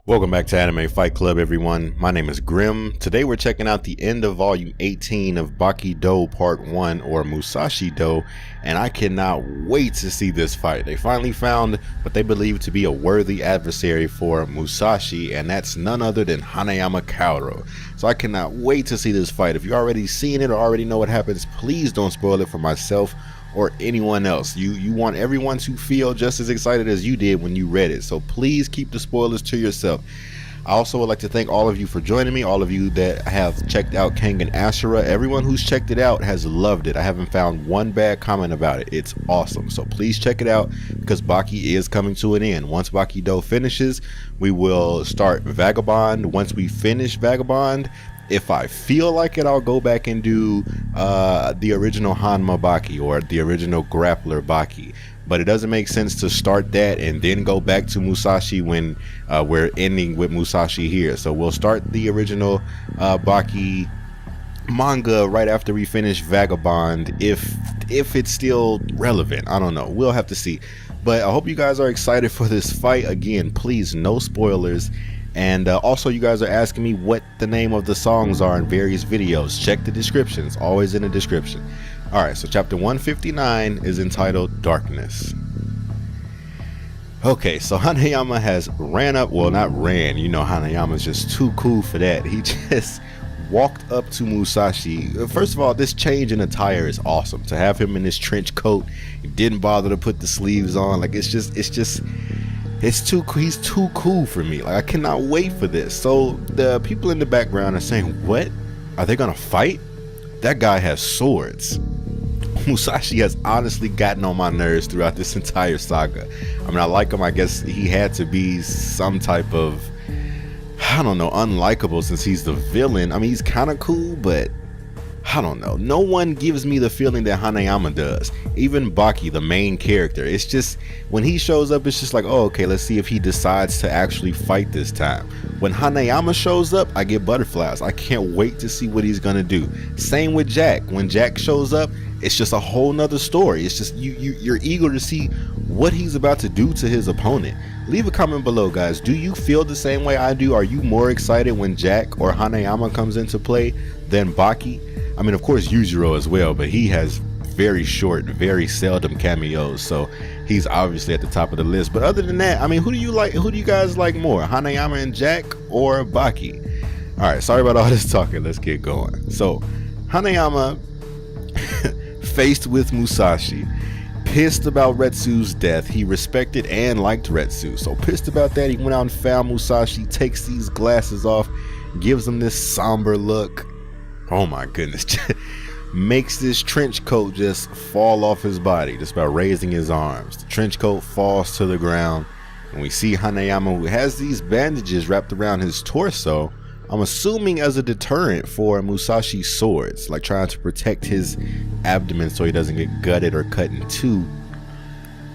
Welcome back to Anime Fight Club, everyone. My name is Grim. Today we're checking out the end of volume 18 of Baki Dou part 1, or Musashi Dou, and I cannot wait to see this fight. They finally found what they believe to be a worthy adversary for Musashi, and that's none other than Hanayama Kaoru. So I cannot wait to see this fight. If you already seen it or already know what happens, please don't spoil it for myself or anyone else. You want everyone to feel just as excited as you did when you read it, so please keep the spoilers to yourself. I also would like to thank all of you for joining me, all of you that have checked out KingJonAFC. Everyone who's checked it out has loved it. I haven't found one bad comment about it. It's awesome, so please check it out because Baki is coming to an end. Once Baki Dou finishes, we will start Vagabond. Once we finish Vagabond, if I feel like it, I'll go back and do the original Hanma Baki or the original Grappler Baki. But it doesn't make sense to start that and then go back to Musashi when we're ending with Musashi here. So we'll start the original Baki manga right after we finish Vagabond, if it's still relevant. I don't know, we'll have to see. But I hope you guys are excited for this fight. Again, please, no spoilers. And also, you guys are asking me what the name of the songs are in various videos. Check the descriptions, always in the description. Alright, so chapter 159 is entitled Darkness. Okay, so Hanayama has ran up, well, not ran, you know, Hanayama's just too cool for that. He just walked up to Musashi. First of all, this change in attire is awesome. To have him in this trench coat, he didn't bother to put the sleeves on. Like, he's too cool for me. Like, I cannot wait for this. So the people in the background are saying, what? Are they gonna fight? That guy has swords. Musashi has honestly gotten on my nerves throughout this entire saga. I mean, I like him. I guess he had to be some type of, I don't know, unlikable since he's the villain. I mean, he's kind of cool, but I don't know. No one gives me the feeling that Hanayama does. Even Baki, the main character. It's just, when he shows up, it's just like, oh, okay, let's see if he decides to actually fight this time. When Hanayama shows up, I get butterflies. I can't wait to see what he's gonna do. Same with Jack. When Jack shows up, it's just a whole nother story. It's just, you're eager to see what he's about to do to his opponent. Leave a comment below, guys. Do you feel the same way I do? Are you more excited when Jack or Hanayama comes into play than Baki? I mean, of course, Yujiro as well, but he has very short, very seldom cameos, so he's obviously at the top of the list. But other than that, I mean, who do you guys like more, Hanayama and Jack or Baki? All right, sorry about all this talking. Let's get going. So Hanayama faced with Musashi, pissed about Retsu's death. He respected and liked Retsu, so pissed about that, he went out and found Musashi, takes these glasses off, gives him this somber look. Oh my goodness. Makes this trench coat just fall off his body just by raising his arms. The trench coat falls to the ground, and we see Hanayama, who has these bandages wrapped around his torso, I'm assuming as a deterrent for Musashi's swords, like trying to protect his abdomen so he doesn't get gutted or cut in two.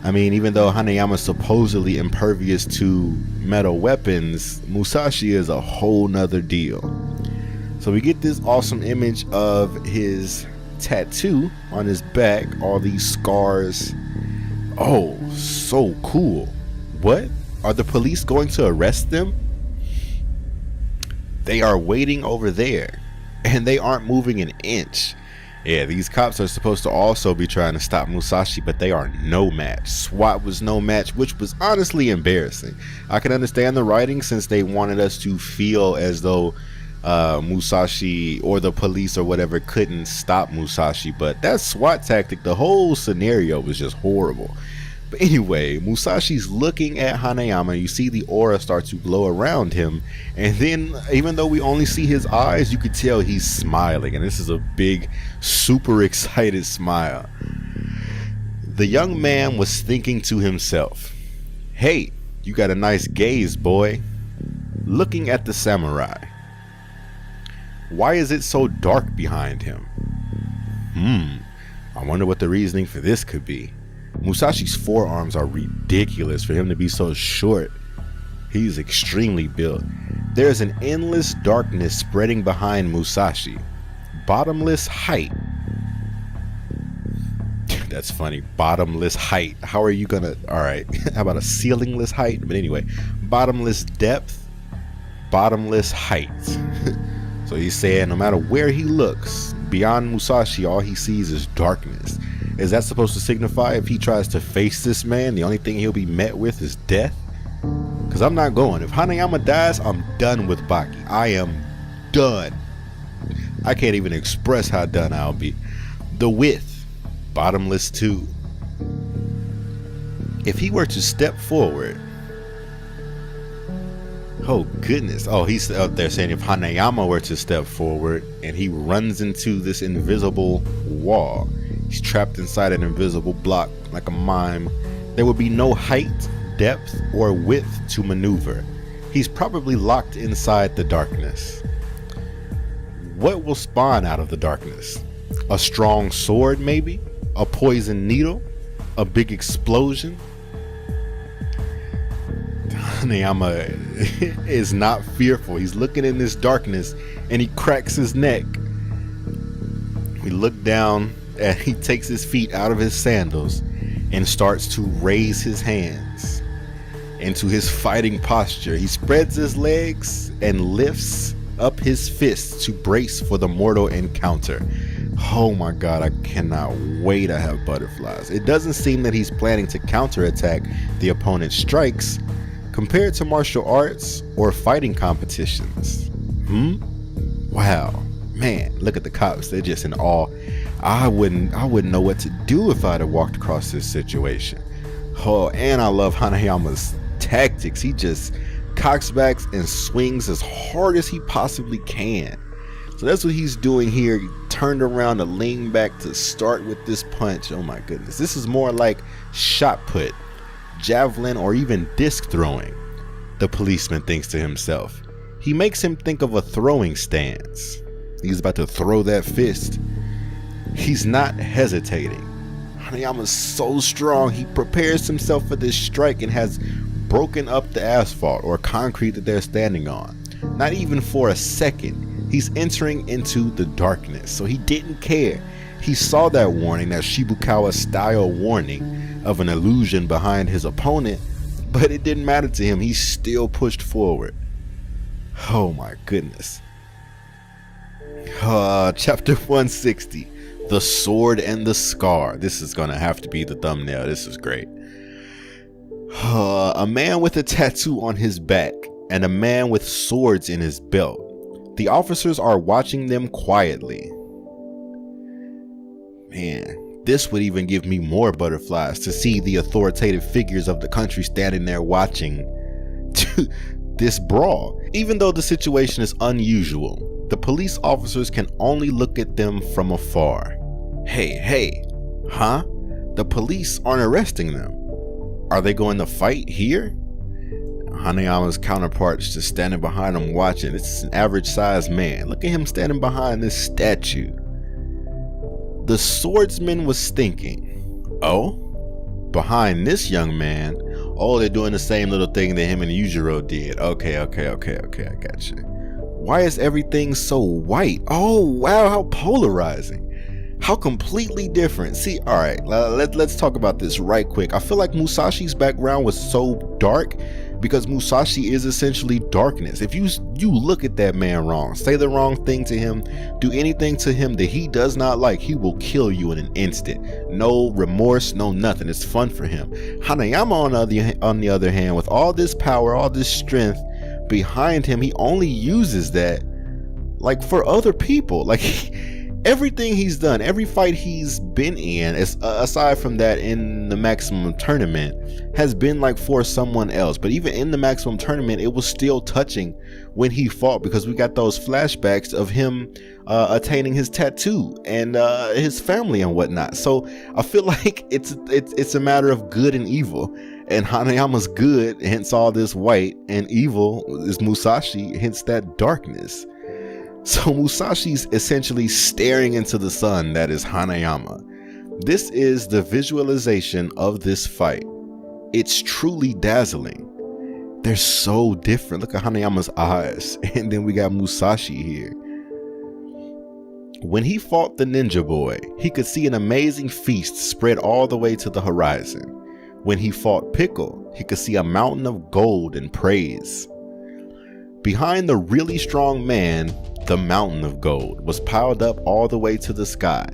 I mean, even though Hanayama is supposedly impervious to metal weapons, Musashi is a whole nother deal. So we get this awesome image of his tattoo on his back, all these scars. Oh, so cool. What? Are the police going to arrest them? They are waiting over there, and they aren't moving an inch. Yeah, these cops are supposed to also be trying to stop Musashi, but they are no match. SWAT was no match, which was honestly embarrassing. I can understand the writing since they wanted us to feel as though Musashi or the police or whatever couldn't stop Musashi, but that SWAT tactic, the whole scenario was just horrible. But anyway, Musashi's looking at Hanayama. You see the aura start to glow around him, and then even though we only see his eyes, you could tell he's smiling, and this is a big, super excited smile. The young man was thinking to himself, hey, you got a nice gaze, boy. Looking at the samurai. Why is it so dark behind him? I wonder what the reasoning for this could be. Musashi's forearms are ridiculous for him to be so short. He's extremely built. There's an endless darkness spreading behind Musashi. Bottomless height. That's funny. Bottomless height. How are you gonna, alright, how about a ceilingless height? But anyway, bottomless depth. bottomless heights. So he's saying no matter where he looks, beyond Musashi, all he sees is darkness. Is that supposed to signify if he tries to face this man, the only thing he'll be met with is death? Because I'm not going. If Hanayama dies, I'm done with Baki. I am done. I can't even express how done I'll be. The width, bottomless too. If he were to step forward, oh goodness. Oh, he's up there saying if Hanayama were to step forward and he runs into this invisible wall, he's trapped inside an invisible block like a mime, there would be no height, depth, or width to maneuver. He's probably locked inside the darkness. What will spawn out of the darkness? A strong sword, maybe? A poison needle? A big explosion? Hanayama is not fearful. He's looking in this darkness and he cracks his neck. We look down and he takes his feet out of his sandals and starts to raise his hands into his fighting posture. He spreads his legs and lifts up his fists to brace for the mortal encounter. Oh my god, I cannot wait to have butterflies. It doesn't seem that he's planning to counterattack the opponent's strikes. Compared to martial arts or fighting competitions, wow, man, look at the cops. They're just in awe. I wouldn't know what to do if I'd have walked across this situation. Oh, and I love Hanayama's tactics. He just cocks back and swings as hard as he possibly can. So that's what he's doing here. He turned around to lean back to start with this punch. Oh my goodness, this is more like shot put, javelin, or even disc throwing. The policeman thinks to himself. He makes him think of a throwing stance. He's about to throw that fist. He's not hesitating. Hanayama's so strong. He prepares himself for this strike and has broken up the asphalt or concrete that they're standing on. Not even for a second. He's entering into the darkness. So he didn't care. He saw that warning, that Shibukawa style warning of an illusion behind his opponent, but it didn't matter to him. He still pushed forward. Oh my goodness. Chapter 160, The Sword and the Scar. This is gonna have to be the thumbnail. This is great. A man with a tattoo on his back and a man with swords in his belt. The officers are watching them quietly. Man, this would even give me more butterflies to see the authoritative figures of the country standing there watching this brawl. Even though the situation is unusual, the police officers can only look at them from afar. Hey, huh? The police aren't arresting them. Are they going to fight here? Hanayama's counterpart is just standing behind him watching. This is an average sized man. Look at him standing behind this statue. The swordsman was thinking, oh, behind this young man, oh, they're doing the same little thing that him and Yujiro did. Okay, I got you. Why is everything so white? Oh, wow, how polarizing. How completely different. See, all right, let's talk about this right quick. I feel like Musashi's background was so dark because Musashi is essentially darkness. If you look at that man wrong, say the wrong thing to him, do anything to him that he does not like, he will kill you in an instant. No remorse, no nothing. It's fun for him. Hanayama, on the other hand, with all this power, all this strength behind him, he only uses that like for other people. Like everything he's done, every fight he's been in, aside from that in the maximum tournament, has been like for someone else. But even in the maximum tournament, it was still touching when he fought, because we got those flashbacks of him attaining his tattoo and his family and whatnot. So I feel like it's a matter of good and evil, and Hanayama's good, hence all this white, and evil is Musashi, hence that darkness. So Musashi's essentially staring into the sun that is Hanayama. This is the visualization of this fight. It's truly dazzling. They're so different. Look at Hanayama's eyes. And then we got Musashi here. When he fought the ninja boy, he could see an amazing feast spread all the way to the horizon. When he fought Pickle, he could see a mountain of gold and praise. Behind the really strong man, the mountain of gold was piled up all the way to the sky.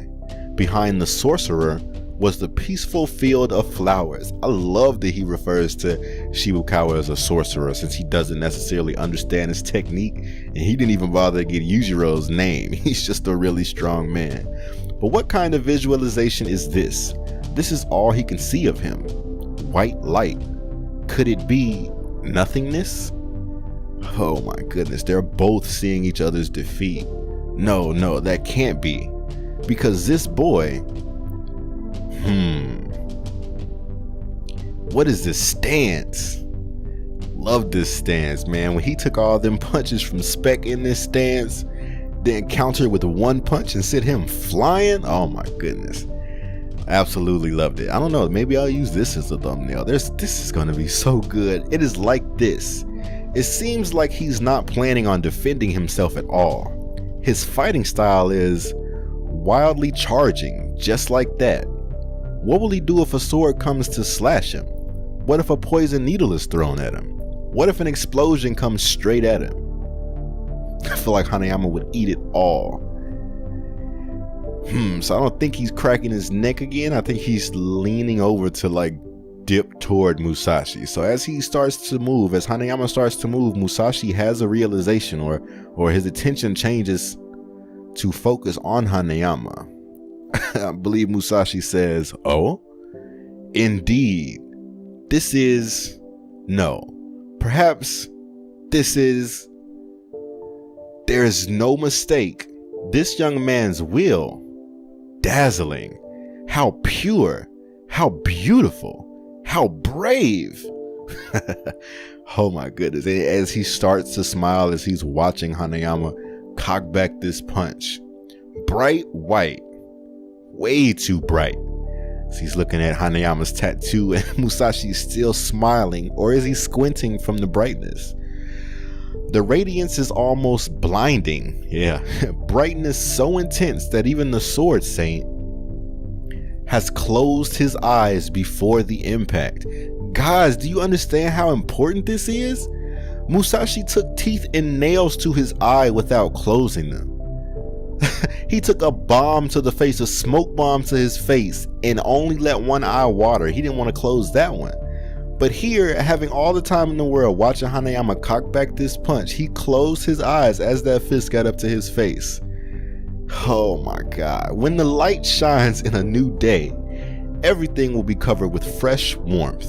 Behind the sorcerer was the peaceful field of flowers. I love that he refers to Shibukawa as a sorcerer, since he doesn't necessarily understand his technique, and he didn't even bother to get Yujiro's name. He's just a really strong man. But what kind of visualization is this? This is all he can see of him. White light. Could it be nothingness? Oh my goodness, they're both seeing each other's defeat. No, that can't be. Because this boy, what is this stance? Love this stance, man. When he took all them punches from Spec in this stance, then countered with one punch and sent him flying. Oh my goodness. Absolutely loved it. I don't know, maybe I'll use this as a thumbnail. This is gonna be so good. It is like this. It seems like he's not planning on defending himself at all. His fighting style is wildly charging, just like that. What will he do if a sword comes to slash him? What if a poison needle is thrown at him? What if an explosion comes straight at him? I feel like Hanayama would eat it all. So I don't think he's cracking his neck again. I think he's leaning over to like dip toward Musashi. So as he starts to move, as Hanayama starts to move, Musashi has a realization, or his attention changes to focus on Hanayama. I believe Musashi says, "Oh, indeed, this is, no, perhaps this is, there is no mistake. This young man's will, dazzling, how pure, how beautiful, how brave." Oh my goodness. And as he starts to smile, as he's watching Hanayama cock back this punch, bright white, way too bright. So he's looking at Hanayama's tattoo, and Musashi is still smiling, or is he squinting from the brightness? The radiance is almost blinding. Yeah, brightness so intense that even the sword saint has closed his eyes before the impact. Guys, do you understand how important this is? Musashi took teeth and nails to his eye without closing them. He took a bomb to the face, a smoke bomb to his face, and only let one eye water. He didn't want to close that one. But here, having all the time in the world, watching Hanayama cock back this punch, he closed his eyes as that fist got up to his face. Oh my God. When the light shines in a new day, everything will be covered with fresh warmth.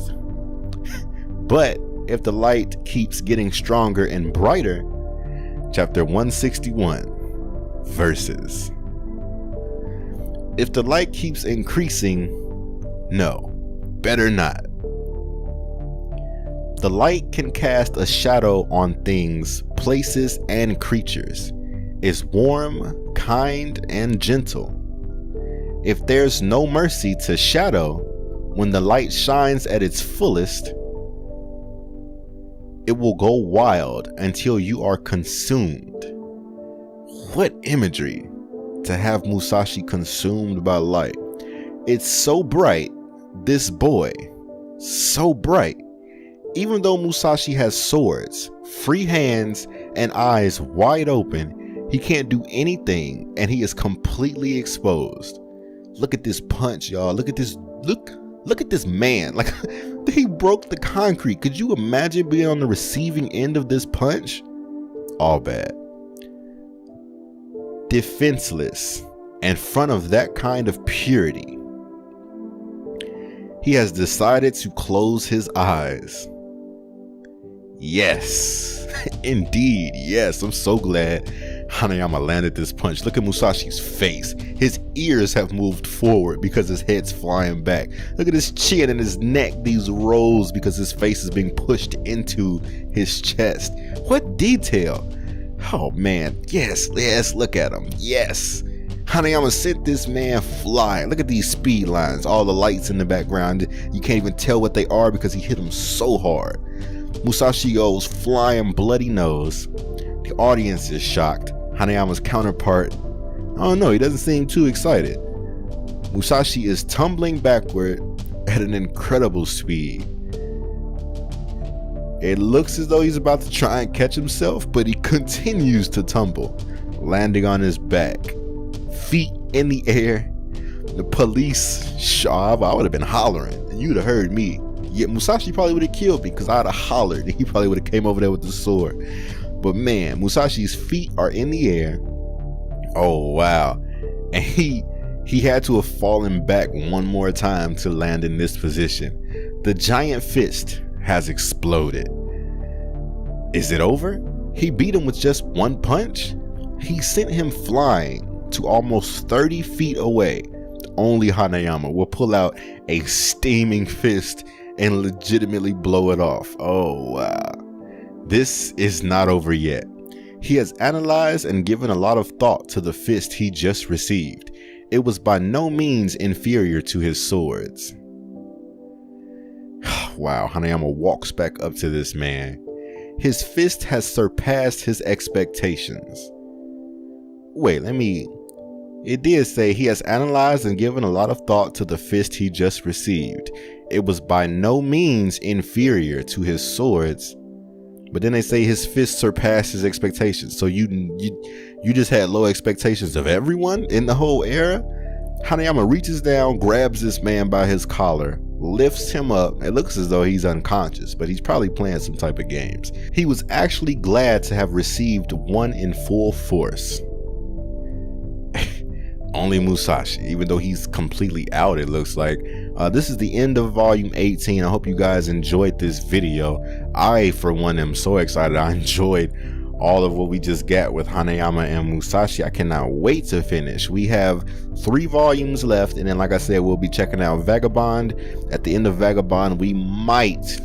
But if the light keeps getting stronger and brighter, chapter 161, verses. If the light keeps increasing, no, better not. The light can cast a shadow on things, places, and creatures. It's warm, kind, and gentle. If there's no mercy to shadow, when the light shines at its fullest, it will go wild until you are consumed. What imagery to have Musashi consumed by light. It's so bright, this boy, so bright. Even though Musashi has swords, free hands, and eyes wide open, he can't do anything, and he is completely exposed. Look at this punch, y'all. Look at this, look at this man. Like, he broke the concrete. Could you imagine being on the receiving end of this punch? All bad. Defenseless in front of that kind of purity, he has decided to close his eyes. Yes, indeed, yes. I'm so glad Hanayama landed this punch. Look at Musashi's face. His ears have moved forward because his head's flying back. Look at his chin and his neck, these rolls because his face is being pushed into his chest. What detail. Oh man, yes, look at him. Yes, Hanayama sent this man flying. Look at these speed lines, all the lights in the background. You can't even tell what they are because he hit him so hard. Musashi goes flying bloody nose. The audience is shocked. Hanayama's counterpart, I don't know, he doesn't seem too excited. Musashi is tumbling backward at an incredible speed. It looks as though he's about to try and catch himself, but he continues to tumble, landing on his back, feet in the air. The police, I would have been hollering, and you'd have heard me. Yeah, Musashi probably would have killed me because I'd have hollered. He probably would have came over there with the sword. But man, Musashi's feet are in the air. Oh wow. And he had to have fallen back one more time to land in this position. The giant fist has exploded. Is it over? He beat him with just one punch? He sent him flying to almost 30 feet away. Only Hanayama will pull out a steaming fist and legitimately blow it off. Oh wow. This is not over yet. He has analyzed and given a lot of thought to the fist he just received. It was by no means inferior to his swords. Wow, Hanayama walks back up to this man. His fist has surpassed his expectations. Wait, it did say he has analyzed and given a lot of thought to the fist he just received. It was by no means inferior to his swords. But then they say his fist surpassed his expectations. So you just had low expectations of everyone in the whole era? Hanayama reaches down, grabs this man by his collar, lifts him up. It looks as though he's unconscious, but he's probably playing some type of games. He was actually glad to have received one in full force. Only Musashi, even though he's completely out, it looks like. This is the end of volume 18. I hope you guys enjoyed this video. I, for one, am so excited. I enjoyed all of what we just got with Hanayama and Musashi. I cannot wait to finish. We have 3 volumes left, and then, like I said, we'll be checking out Vagabond. At the end of Vagabond, we might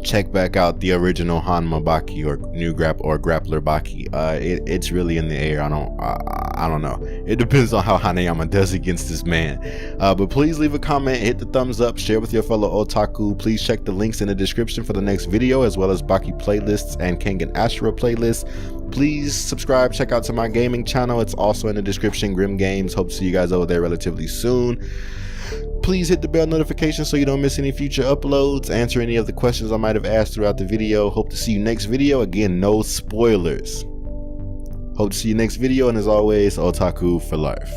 check back out the original Hanayama Baki or new Grappler Baki. It's really in the air. I don't know. It depends on how Hanayama does against this man. But please leave a comment, hit the thumbs up, share with your fellow otaku. Please check the links in the description for the next video, as well as Baki playlists and KingJonAFC playlists. Please subscribe, check out to my gaming channel. It's also in the description, Grim Games. Hope to see you guys over there relatively soon. Please hit the bell notification so you don't miss any future uploads. Answer any of the questions I might have asked throughout the video. Hope to see you next video. Again, no spoilers. Hope to see you next video, and as always, otaku for life.